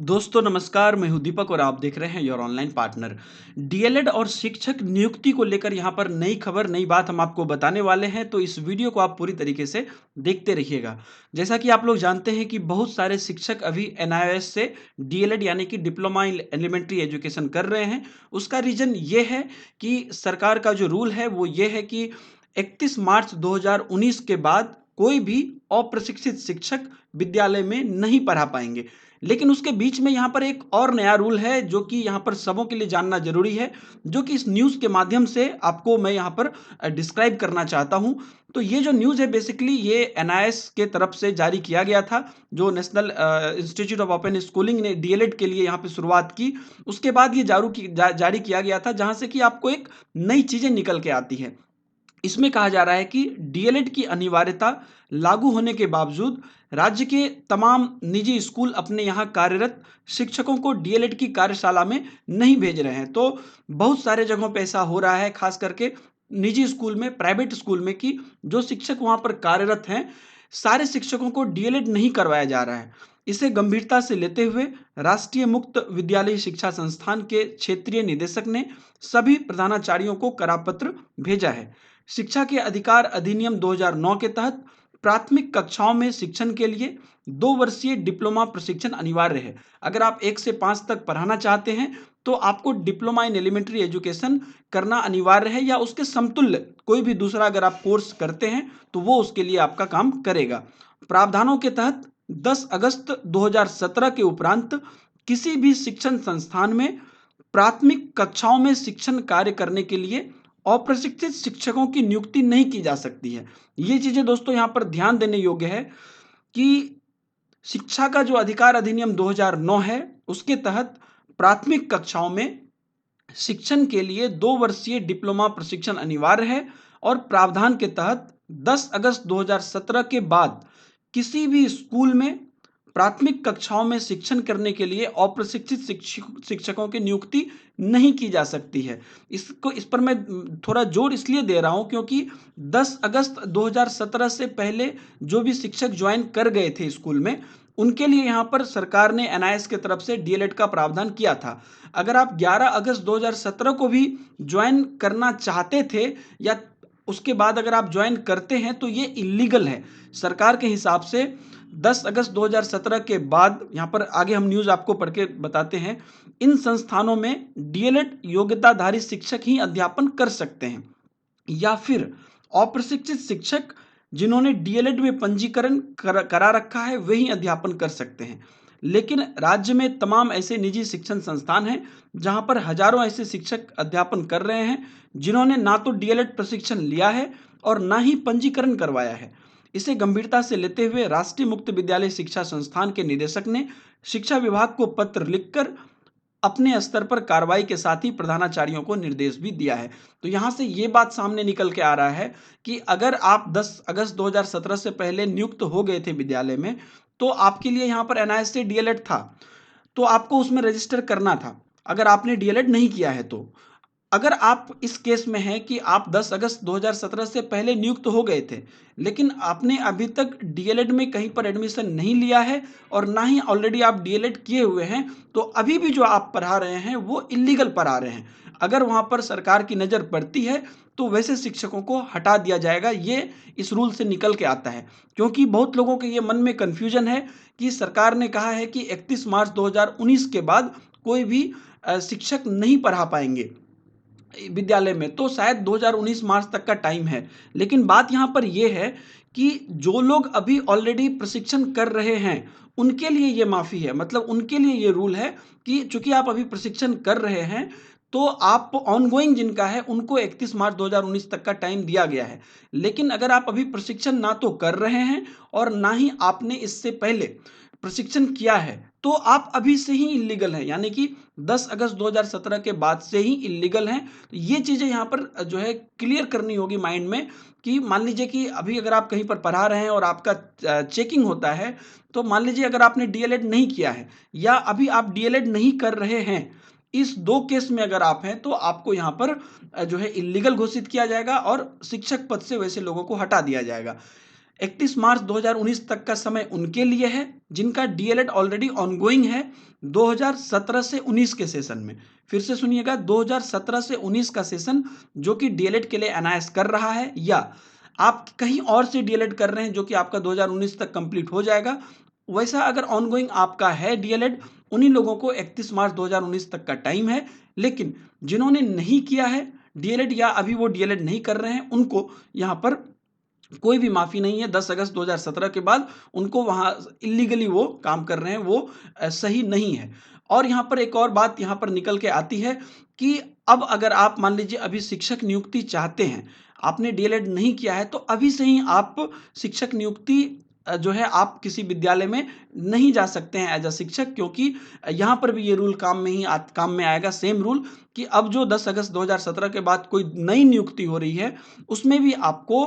दोस्तों नमस्कार, मैं हूं दीपक और आप देख रहे हैं योर ऑनलाइन पार्टनर। डीएलएड और शिक्षक नियुक्ति को लेकर यहां पर नई खबर, नई बात हम आपको बताने वाले हैं, तो इस वीडियो को आप पूरी तरीके से देखते रहिएगा। जैसा कि आप लोग जानते हैं कि बहुत सारे शिक्षक अभी एनआईओएस से डीएलएड यानी कि डिप्लोमा इन एलिमेंट्री एजुकेशन कर रहे हैं। उसका रीज़न ये है कि सरकार का जो रूल है वो ये है कि 31 मार्च 2019 के बाद कोई भी अप्रशिक्षित शिक्षक विद्यालय में नहीं पढ़ा पाएंगे। लेकिन उसके बीच में यहाँ पर एक और नया रूल है जो कि यहाँ पर सबों के लिए जानना ज़रूरी है, जो कि इस न्यूज़ के माध्यम से आपको मैं यहाँ पर डिस्क्राइब करना चाहता हूँ। तो ये जो न्यूज़ है बेसिकली ये एनआईएस के तरफ से जारी किया गया था, जो national institute of open schooling ने डीएलएड के लिए यहाँ पे शुरुआत की। उसके बाद ये जारी किया गया था, जहाँ से कि आपको एक नई चीज़ें निकल के आती है। इसमें कहा जा रहा है कि डीएलएड की अनिवार्यता लागू होने के बावजूद राज्य के तमाम निजी स्कूल अपने यहाँ कार्यरत शिक्षकों को डीएलएड की कार्यशाला में नहीं भेज रहे हैं। तो बहुत सारे जगहों पे ऐसा हो रहा है, खास करके निजी स्कूल में, प्राइवेट स्कूल में, कि जो शिक्षक वहाँ पर कार्यरत हैं, सारे शिक्षकों को डीएलएड नहीं करवाया जा रहा है। इसे गंभीरता से लेते हुए राष्ट्रीय मुक्त विद्यालयी शिक्षा संस्थान के क्षेत्रीय निदेशक ने सभी प्रधानाचार्यों को कड़ा पत्र भेजा है। शिक्षा के अधिकार अधिनियम 2009 के तहत प्राथमिक कक्षाओं में शिक्षण के लिए 2 वर्षीय डिप्लोमा प्रशिक्षण अनिवार्य है। अगर आप 1 से 5 तक पढ़ाना चाहते हैं तो आपको डिप्लोमा इन एलिमेंट्री एजुकेशन करना अनिवार्य है, या उसके समतुल्य कोई भी दूसरा अगर आप कोर्स करते हैं तो वो उसके लिए आपका काम करेगा। प्रावधानों के तहत 10 अगस्त 2017 के उपरांत किसी भी शिक्षण संस्थान में प्राथमिक कक्षाओं में शिक्षण कार्य करने के लिए अप्रशिक्षित शिक्षकों की नियुक्ति नहीं की जा सकती है। ये चीज़ें दोस्तों यहाँ पर ध्यान देने योग्य है कि शिक्षा का जो अधिकार अधिनियम 2009 है, उसके तहत प्राथमिक कक्षाओं में शिक्षण के लिए 2 वर्षीय डिप्लोमा प्रशिक्षण अनिवार्य है, और प्रावधान के तहत 10 अगस्त 2017 के बाद किसी भी स्कूल में प्राथमिक कक्षाओं में शिक्षण करने के लिए अप्रशिक्षित शिक्षकों की नियुक्ति नहीं की जा सकती है। इस पर मैं थोड़ा जोर इसलिए दे रहा हूं क्योंकि 10 अगस्त 2017 से पहले जो भी शिक्षक ज्वाइन कर गए थे स्कूल में, उनके लिए यहाँ पर सरकार ने एनआईएस की तरफ से डीएलएड का प्रावधान किया था। अगर आप 11 अगस्त 2017 को भी ज्वाइन करना चाहते थे, या उसके बाद अगर आप ज्वाइन करते हैं, तो ये इलीगल है सरकार के हिसाब से। 10 अगस्त 2017 के बाद, यहाँ पर आगे हम न्यूज़ आपको पढ़ के बताते हैं, इन संस्थानों में डीएलएड योग्यताधारी शिक्षक ही अध्यापन कर सकते हैं, या फिर अप्रशिक्षित शिक्षक जिन्होंने डीएलएड में पंजीकरण करा रखा है वे ही अध्यापन कर सकते हैं। लेकिन राज्य में तमाम ऐसे निजी शिक्षण संस्थान हैं जहां पर हजारों ऐसे शिक्षक अध्यापन कर रहे हैं जिन्होंने ना तो डीएलएड प्रशिक्षण लिया है और ना ही पंजीकरण करवाया है। इसे गंभीरता से लेते हुए राष्ट्रीय मुक्त विद्यालय शिक्षा संस्थान के निदेशक ने शिक्षा विभाग को पत्र लिखकर अपने स्तर पर कार्रवाई के साथ ही प्रधानाचार्यों को निर्देश भी दिया है। तो यहाँ से ये बात सामने निकल के आ रहा है कि अगर आप 10 अगस्त 2017 से पहले नियुक्त हो गए थे विद्यालय में, तो आपके लिए यहाँ पर एनआईएस से डीएलएड था, तो आपको उसमें रजिस्टर करना था, अगर आपने डीएलएड नहीं किया है तो। अगर आप इस केस में हैं कि आप 10 अगस्त 2017 से पहले नियुक्त हो गए थे, लेकिन आपने अभी तक डीएलएड में कहीं पर एडमिशन नहीं लिया है और ना ही ऑलरेडी आप डीएलएड किए हुए हैं, तो अभी भी जो आप पढ़ा रहे हैं वो इलीगल पढ़ा रहे हैं। अगर वहाँ पर सरकार की नज़र पड़ती है तो वैसे शिक्षकों को हटा दिया जाएगा। ये इस रूल से निकल के आता है, क्योंकि बहुत लोगों के ये मन में कन्फ्यूजन है कि सरकार ने कहा है कि 31 मार्च 2019 के बाद कोई भी शिक्षक नहीं पढ़ा पाएंगे विद्यालय में, तो शायद 2019 मार्च तक का टाइम है। लेकिन बात यहाँ पर यह है कि जो लोग अभी ऑलरेडी प्रशिक्षण कर रहे हैं उनके लिए ये माफ़ी है, मतलब उनके लिए ये रूल है कि चूंकि आप अभी प्रशिक्षण कर रहे हैं तो आप ऑनगोइंग जिनका है उनको 31 मार्च 2019 तक का टाइम दिया गया है। लेकिन अगर आप अभी प्रशिक्षण ना तो कर रहे हैं और ना ही आपने इससे पहले प्रशिक्षण किया है, तो आप अभी से ही इलीगल हैं, यानी कि 10 अगस्त 2017 के बाद से ही इलीगल हैं। तो ये चीज़ें यहाँ पर जो है क्लियर करनी होगी माइंड में, कि मान लीजिए कि अभी अगर आप कहीं पर पढ़ा रहे हैं और आपका चेकिंग होता है, तो मान लीजिए अगर आपने डीएलएड नहीं किया है या अभी आप डीएलएड नहीं कर रहे हैं, इस 2 केस में अगर आप हैं तो आपको यहाँ पर जो है इलीगल घोषित किया जाएगा और शिक्षक पद से वैसे लोगों को हटा दिया जाएगा। 31 मार्च 2019 तक का समय उनके लिए है जिनका डीएलएड ऑलरेडी ऑनगोइंग है 2017 से 19 के सेशन में। फिर से सुनिएगा, 2017 से 19 का सेशन जो कि डीएलएड के लिए एनआईएस कर रहा है, या आप कहीं और से डीएलएड कर रहे हैं जो कि आपका 2019 तक कंप्लीट हो जाएगा, वैसा अगर ऑनगोइंग आपका है डीएलएड, उन्हीं लोगों को 31 मार्च 2019 तक का टाइम है। लेकिन जिन्होंने नहीं किया है डीएलएड या अभी वो डीएलएड नहीं कर रहे हैं, उनको यहाँ पर कोई भी माफ़ी नहीं है। 10 अगस्त 2017 के बाद उनको वहाँ इल्लीगली वो काम कर रहे हैं, वो सही नहीं है। और यहाँ पर एक और बात यहाँ पर निकल के आती है कि अब अगर आप मान लीजिए अभी शिक्षक नियुक्ति चाहते हैं, आपने डीएलएड नहीं किया है, तो अभी से ही आप शिक्षक नियुक्ति जो है आप किसी विद्यालय में नहीं जा सकते हैं एज अ शिक्षक, क्योंकि यहाँ पर भी ये रूल काम में आएगा, सेम रूल, कि अब जो 10 अगस्त 2017 के बाद कोई नई नियुक्ति हो रही है, उसमें भी आपको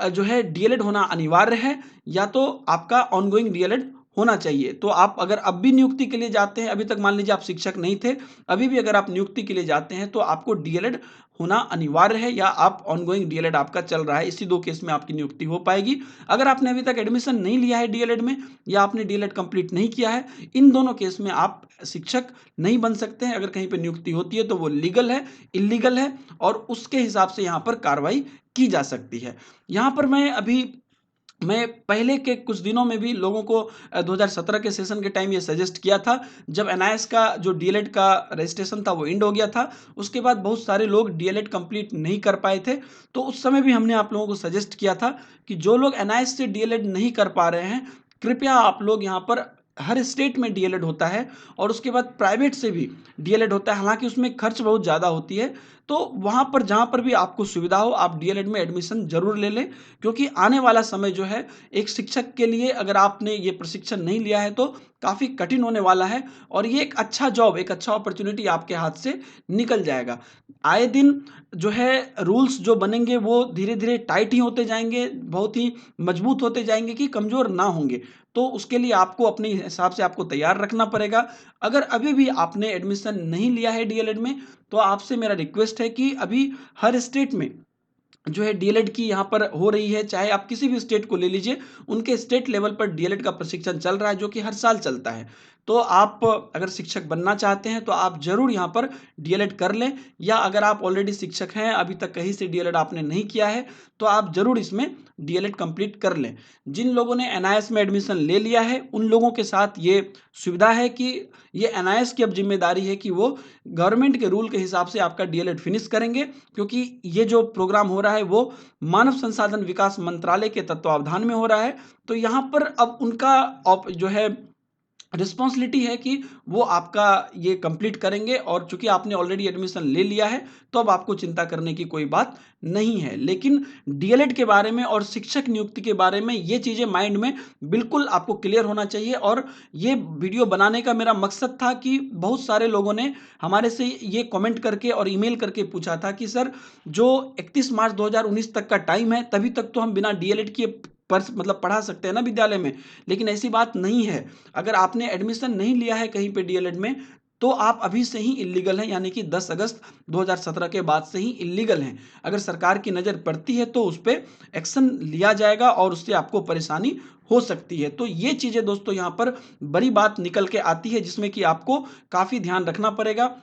जो है डीएलएड होना अनिवार्य है, या तो आपका ऑनगोइंग डीएलएड होना चाहिए। तो आप अगर अब भी नियुक्ति के लिए जाते हैं, अभी तक मान लीजिए आप शिक्षक नहीं थे, अभी भी अगर आप नियुक्ति के लिए जाते हैं तो आपको डीएलएड होना अनिवार्य है, या आप ऑनगोइंग डीएलएड आपका चल रहा है, इसी दो केस में आपकी नियुक्ति हो पाएगी। अगर आपने अभी तक एडमिशन नहीं लिया है डीएलएड में, या आपने डीएलएड कंप्लीट नहीं किया है, इन दोनों केस में आप शिक्षक नहीं बन सकते हैं। अगर कहीं पे नियुक्ति होती है तो वो लीगल है, इल्लीगल है, और उसके हिसाब से यहाँ पर कार्रवाई की जा सकती है। यहाँ पर मैं पहले के कुछ दिनों में भी लोगों को 2017 के सेशन के टाइम ये सजेस्ट किया था, जब एनआईएस का जो डीएलएड का रजिस्ट्रेशन था वो एंड हो गया था, उसके बाद बहुत सारे लोग डीएलएड कंप्लीट नहीं कर पाए थे। तो उस समय भी हमने आप लोगों को सजेस्ट किया था कि जो लोग एनआईएस से डीएलएड नहीं कर पा रहे हैं, कृपया आप लोग यहाँ पर, हर स्टेट में डीएलएड होता है और उसके बाद प्राइवेट से भी डीएलएड होता है, हालांकि उसमें खर्च बहुत ज़्यादा होती है। तो वहाँ पर जहाँ पर भी आपको सुविधा हो, आप डीएलएड में एडमिशन जरूर ले लें, क्योंकि आने वाला समय जो है एक शिक्षक के लिए, अगर आपने ये प्रशिक्षण नहीं लिया है तो काफ़ी कठिन होने वाला है, और ये एक अच्छा जॉब, एक अच्छा अपॉर्चुनिटी आपके हाथ से निकल जाएगा। आए दिन जो है रूल्स जो बनेंगे वो धीरे धीरे टाइट ही होते जाएंगे, बहुत ही मजबूत होते जाएंगे कि कमज़ोर ना होंगे। तो उसके लिए आपको अपने हिसाब से आपको तैयार रखना पड़ेगा। अगर अभी भी आपने एडमिशन नहीं लिया है डीएलएड में, तो आपसे मेरा रिक्वेस्ट है कि अभी हर स्टेट में जो है डीएलएड की यहाँ पर हो रही है, चाहे आप किसी भी स्टेट को ले लीजिए, उनके स्टेट लेवल पर डीएलएड का प्रशिक्षण चल रहा है, जो कि हर साल चलता है। तो आप अगर शिक्षक बनना चाहते हैं तो आप जरूर यहाँ पर डीएलएड कर लें, या अगर आप ऑलरेडी शिक्षक हैं, अभी तक कहीं से डीएलएड आपने नहीं किया है, तो आप जरूर इसमें डीएलएड कंप्लीट कर लें। जिन लोगों ने एनआईएस में एडमिशन ले लिया है, उन लोगों के साथ ये सुविधा है कि ये एनआईएस की अब जिम्मेदारी है कि वो गवर्नमेंट के रूल के हिसाब से आपका डीएलएड फिनिश करेंगे, क्योंकि ये जो प्रोग्राम हो रहा है वो मानव संसाधन विकास मंत्रालय के तत्वावधान में हो रहा है। तो यहाँ पर अब उनका जो है रिस्पॉन्सिबिलिटी है कि वो आपका ये कंप्लीट करेंगे, और चूंकि आपने ऑलरेडी एडमिशन ले लिया है तो अब आपको चिंता करने की कोई बात नहीं है। लेकिन डीएलएड के बारे में और शिक्षक नियुक्ति के बारे में ये चीज़ें माइंड में बिल्कुल आपको क्लियर होना चाहिए। और ये वीडियो बनाने का मेरा मकसद था कि बहुत सारे लोगों ने हमारे से ये कमेंट करके और ईमेल करके पूछा था कि सर, जो 31 मार्च 2019 तक का टाइम है, तभी तक तो हम बिना डीएलएड किए मतलब पढ़ा सकते हैं ना विद्यालय में। लेकिन ऐसी बात नहीं है। अगर आपने एडमिशन नहीं लिया है कहीं पे डीएलएड में, तो आप अभी से ही इल्लीगल हैं, यानी कि 10 अगस्त 2017 के बाद से ही इल्लीगल हैं। अगर सरकार की नज़र पड़ती है तो उस पर एक्शन लिया जाएगा और उससे आपको परेशानी हो सकती है। तो ये चीज़ें दोस्तों यहाँ पर बड़ी बात निकल के आती है, जिसमें कि आपको काफ़ी ध्यान रखना पड़ेगा।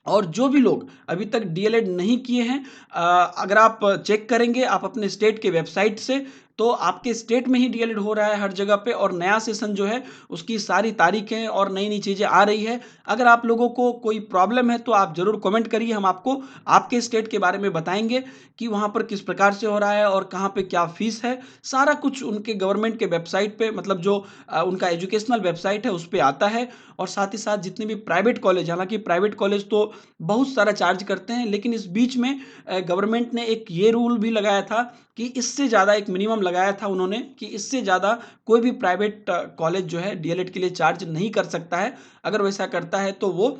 और जो भी लोग अभी तक डीएलएड नहीं किए हैं, अगर आप चेक करेंगे आप अपने स्टेट के वेबसाइट से, तो आपके स्टेट में ही डीएलएड हो रहा है हर जगह पे, और नया सेशन जो है उसकी सारी तारीखें और नई नई चीज़ें आ रही है। अगर आप लोगों को कोई प्रॉब्लम है तो आप ज़रूर कमेंट करिए, हम आपको आपके स्टेट के बारे में बताएंगे कि वहाँ पर किस प्रकार से हो रहा है और कहाँ पे क्या फीस है। सारा कुछ उनके गवर्नमेंट के वेबसाइट पे, मतलब जो उनका एजुकेशनल वेबसाइट है उस पर आता है। और साथ ही साथ जितने भी प्राइवेट कॉलेज, हालांकि प्राइवेट कॉलेज तो बहुत सारा चार्ज करते हैं, लेकिन इस बीच में गवर्नमेंट ने एक ये रूल भी लगाया था कि इससे ज़्यादा, एक मिनिमम लगाया था उन्होंने कि इससे ज़्यादा कोई भी प्राइवेट कॉलेज जो है डीएलएड के लिए चार्ज नहीं कर सकता है। अगर वैसा करता है तो वो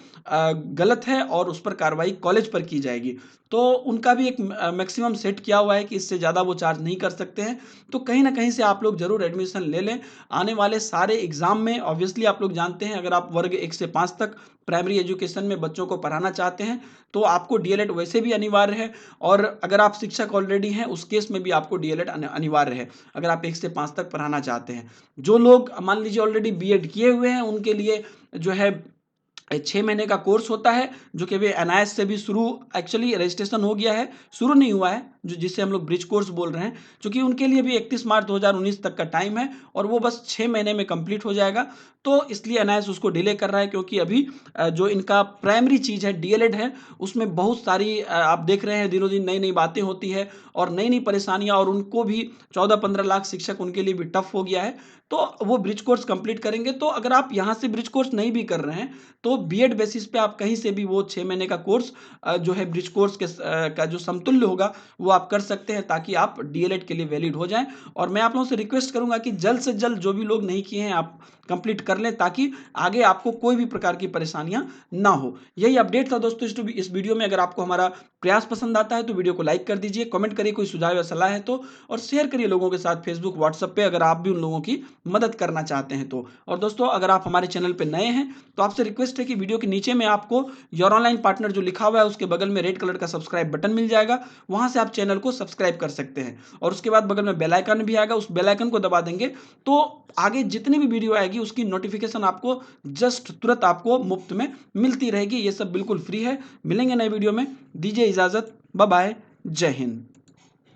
गलत है और उस पर कार्रवाई कॉलेज पर की जाएगी। तो उनका भी एक मैक्सिमम सेट किया हुआ है कि इससे ज़्यादा वो चार्ज नहीं कर सकते हैं। तो कहीं ना कहीं से आप लोग ज़रूर एडमिशन ले लें। आने वाले सारे एग्ज़ाम में ऑब्वियसली आप लोग जानते हैं, अगर आप वर्ग 1 से 5 तक प्राइमरी एजुकेशन में बच्चों को पढ़ाना चाहते हैं तो आपको डीएलएड वैसे भी अनिवार्य है, और अगर आप शिक्षक ऑलरेडी हैं उस केस में भी आपको डीएलएड अनिवार्य अनिवार्य है अगर आप 1 से 5 तक पढ़ाना चाहते हैं। जो लोग मान लीजिए ऑलरेडी बीएड किए हुए हैं उनके लिए जो है 6 महीने का कोर्स होता है जो कि अभी एनआईएस से भी शुरू एक्चुअली रजिस्ट्रेशन हो गया है, शुरू नहीं हुआ है, जो जिसे हम लोग ब्रिज कोर्स बोल रहे हैं, क्योंकि उनके लिए भी 31 मार्च 2019 तक का टाइम है और वो बस 6 महीने में कंप्लीट हो जाएगा। तो इसलिए एनआईएस उसको डिले कर रहा है क्योंकि अभी जो इनका प्राइमरी चीज़ है डीएलएड है, उसमें बहुत सारी आप देख रहे हैं दिनों दिन नई-नई बातें होती है और नई-नई परेशानियाँ और उनको भी 14-15 लाख शिक्षक उनके लिए भी टफ हो गया है। तो वो ब्रिज कोर्स कंप्लीट करेंगे, तो अगर आप यहाँ से ब्रिज कोर्स नहीं भी कर रहे हैं तो बीएड बेसिस पे आप कहीं से भी वो 6 महीने का कोर्स जो है ब्रिज कोर्स का जो समतुल्य होगा वो आप कर सकते हैं ताकि आप डीएलएड के लिए वैलिड हो जाएं। और मैं आप लोगों से रिक्वेस्ट करूंगा कि जल्द से जल्द जो भी लोग नहीं किए हैं आप कंप्लीट कर लें ताकि आगे आपको कोई भी प्रकार की परेशानियां ना हो। यही अपडेट था दोस्तों इस वीडियो में। अगर आपको हमारा प्रयास पसंद आता है तो वीडियो को लाइक कर दीजिए, कमेंट करिए कोई सुझाव या सलाह है तो, और शेयर करिए लोगों के साथ फेसबुक व्हाट्सएप पे अगर आप भी उन लोगों की मदद करना चाहते हैं तो। और दोस्तों अगर आप हमारे चैनल पे नए हैं तो आपसे रिक्वेस्ट है कि वीडियो के नीचे में आपको योर ऑनलाइन पार्टनर जो लिखा हुआ है उसके बगल में रेड कलर का सब्सक्राइब बटन मिल जाएगा, वहां से आप चैनल को सब्सक्राइब कर सकते हैं और उसके बाद बगल में बेल आइकन भी आएगा, उस बेल आइकन को दबा देंगे तो आगे जितनी भी वीडियो आएगी उसकी नोटिफिकेशन आपको जस्ट तुरंत आपको मुफ्त में मिलती रहेगी। ये सब बिल्कुल फ्री है। मिलेंगे नए वीडियो में, दीजिए इजाजत, बाय बाय, जय हिंद।